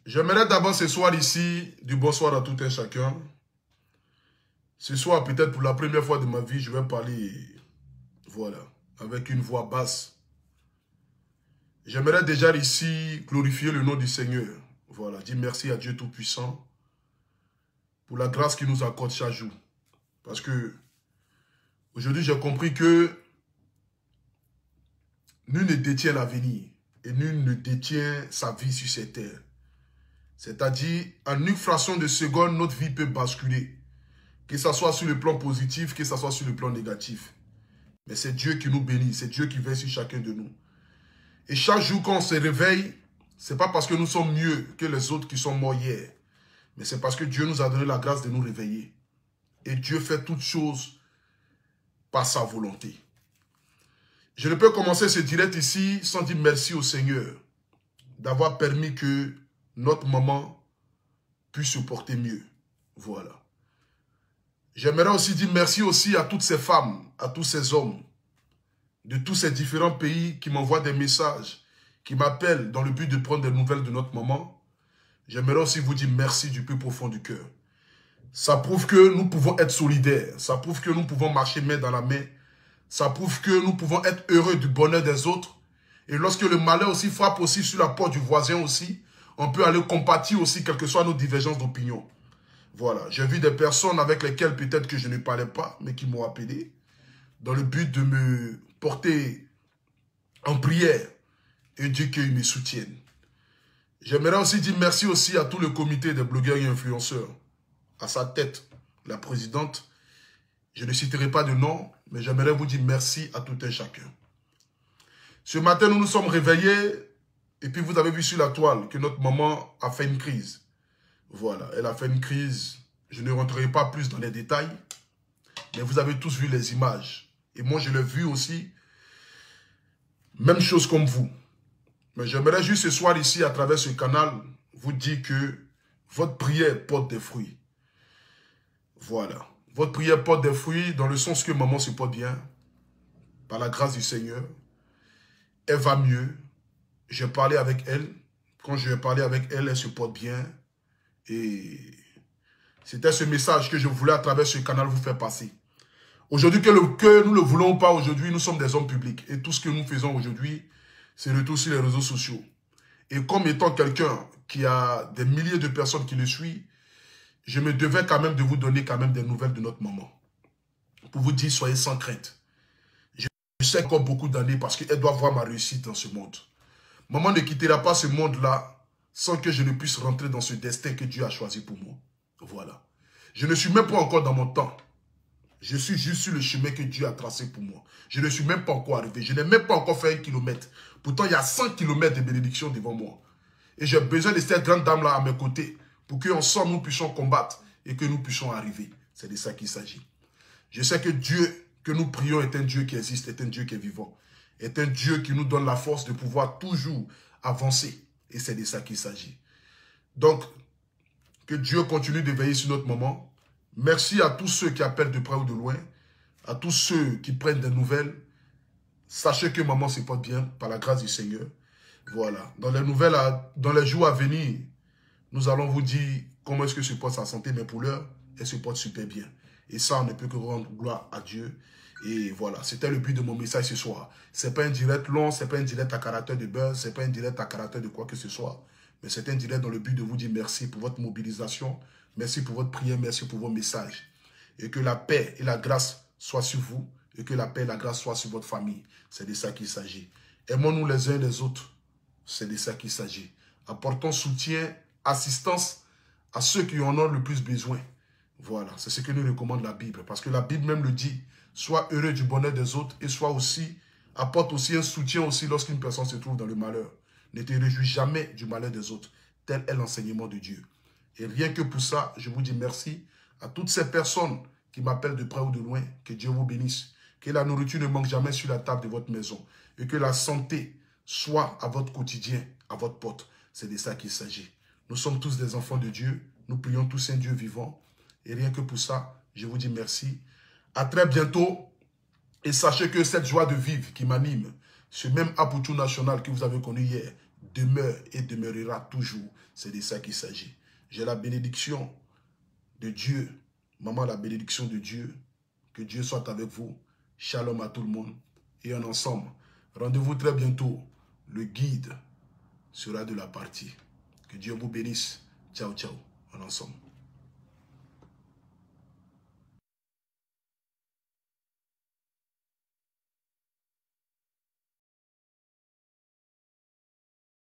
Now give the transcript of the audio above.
J'aimerais d'abord ce soir ici, du bonsoir à tout un chacun. Ce soir, peut-être pour la première fois de ma vie, je vais parler, voilà, avec une voix basse. J'aimerais déjà ici glorifier le nom du Seigneur. Voilà, dire merci à Dieu Tout-Puissant pour la grâce qu'il nous accorde chaque jour. Parce que aujourd'hui, j'ai compris que nul ne détient l'avenir et nul ne détient sa vie sur cette terre. C'est-à-dire, en une fraction de seconde, notre vie peut basculer. Que ce soit sur le plan positif, que ce soit sur le plan négatif. Mais c'est Dieu qui nous bénit, c'est Dieu qui veille sur chacun de nous. Et chaque jour quand on se réveille, ce n'est pas parce que nous sommes mieux que les autres qui sont morts hier. Mais c'est parce que Dieu nous a donné la grâce de nous réveiller. Et Dieu fait toutes choses par sa volonté. Je ne peux commencer ce direct ici sans dire merci au Seigneur d'avoir permis que notre maman puisse se porter mieux. Voilà. J'aimerais aussi dire merci aussi à toutes ces femmes, à tous ces hommes de tous ces différents pays qui m'envoient des messages, qui m'appellent dans le but de prendre des nouvelles de notre maman. J'aimerais aussi vous dire merci du plus profond du cœur. Ça prouve que nous pouvons être solidaires, ça prouve que nous pouvons marcher main dans la main, ça prouve que nous pouvons être heureux du bonheur des autres. Et lorsque le malheur aussi frappe aussi sur la porte du voisin aussi, on peut aller compatir aussi, quelles que soient nos divergences d'opinion. Voilà, j'ai vu des personnes avec lesquelles peut-être que je ne parlais pas, mais qui m'ont appelé, dans le but de me porter en prière et dire qu'ils me soutiennent. J'aimerais aussi dire merci aussi à tout le comité des blogueurs et influenceurs, à sa tête, la présidente. Je ne citerai pas de nom, mais j'aimerais vous dire merci à tout un chacun. Ce matin, nous nous sommes réveillés et puis vous avez vu sur la toile que notre maman a fait une crise. Voilà, elle a fait une crise. Je ne rentrerai pas plus dans les détails, mais vous avez tous vu les images. Et moi, je l'ai vu aussi. Même chose comme vous. Mais j'aimerais juste ce soir ici, à travers ce canal, vous dire que votre prière porte des fruits. Voilà. Votre prière porte des fruits dans le sens que maman se porte bien. Par la grâce du Seigneur. Elle va mieux. J'ai parlé avec elle. Quand je vais parler avec elle, elle se porte bien. Et c'était ce message que je voulais à travers ce canal vous faire passer. Aujourd'hui, que nous le voulons ou pas, aujourd'hui, nous sommes des hommes publics. Et tout ce que nous faisons aujourd'hui, c'est le tout sur les réseaux sociaux. Et comme étant quelqu'un qui a des milliers de personnes qui le suivent, je me devais quand même de vous donner quand même des nouvelles de notre maman. Pour vous dire, soyez sans crainte. Je sais encore beaucoup d'années parce qu'elle doit voir ma réussite dans ce monde. Maman ne quittera pas ce monde-là sans que je ne puisse rentrer dans ce destin que Dieu a choisi pour moi. Voilà. Je ne suis même pas encore dans mon temps. Je suis juste sur le chemin que Dieu a tracé pour moi. Je ne suis même pas encore arrivé. Je n'ai même pas encore fait 1 kilomètre. Pourtant, il y a 100 kilomètres de bénédiction devant moi. Et j'ai besoin de cette grande dame-là à mes côtés pour qu'ensemble nous puissions combattre et que nous puissions arriver. C'est de ça qu'il s'agit. Je sais que Dieu que nous prions est un Dieu qui existe, est un Dieu qui est vivant. Est un Dieu qui nous donne la force de pouvoir toujours avancer. Et c'est de ça qu'il s'agit. Donc, que Dieu continue de veiller sur notre maman. Merci à tous ceux qui appellent de près ou de loin, à tous ceux qui prennent des nouvelles. Sachez que maman se porte bien par la grâce du Seigneur. Voilà. Dans les nouvelles, dans les jours à venir, nous allons vous dire comment est-ce que se porte sa santé, mais pour l'heure, elle se porte super bien. Et ça, on ne peut que rendre gloire à Dieu. Et voilà, c'était le but de mon message ce soir. Ce n'est pas un direct long, ce n'est pas un direct à caractère de buzz, ce n'est pas un direct à caractère de quoi que ce soit. Mais c'est un direct dans le but de vous dire merci pour votre mobilisation, merci pour votre prière, merci pour vos messages. Et que la paix et la grâce soient sur vous, et que la paix et la grâce soient sur votre famille. C'est de ça qu'il s'agit. Aimons-nous les uns les autres. C'est de ça qu'il s'agit. Apportons soutien, assistance à ceux qui en ont le plus besoin. Voilà, c'est ce que nous recommande la Bible. Parce que la Bible même le dit. Sois heureux du bonheur des autres et sois aussi, apporte aussi un soutien aussi lorsqu'une personne se trouve dans le malheur. Ne te réjouis jamais du malheur des autres. Tel est l'enseignement de Dieu. Et rien que pour ça, je vous dis merci à toutes ces personnes qui m'appellent de près ou de loin. Que Dieu vous bénisse. Que la nourriture ne manque jamais sur la table de votre maison. Et que la santé soit à votre quotidien, à votre porte. C'est de ça qu'il s'agit. Nous sommes tous des enfants de Dieu. Nous prions tous un Dieu vivant. Et rien que pour ça, je vous dis merci. À très bientôt. Et sachez que cette joie de vivre qui m'anime, ce même Apoutou national que vous avez connu hier, demeure et demeurera toujours. C'est de ça qu'il s'agit. J'ai la bénédiction de Dieu. Maman, la bénédiction de Dieu. Que Dieu soit avec vous. Shalom à tout le monde. Et en ensemble, rendez-vous très bientôt. Le guide sera de la partie. Que Dieu vous bénisse. Ciao, ciao. En ensemble.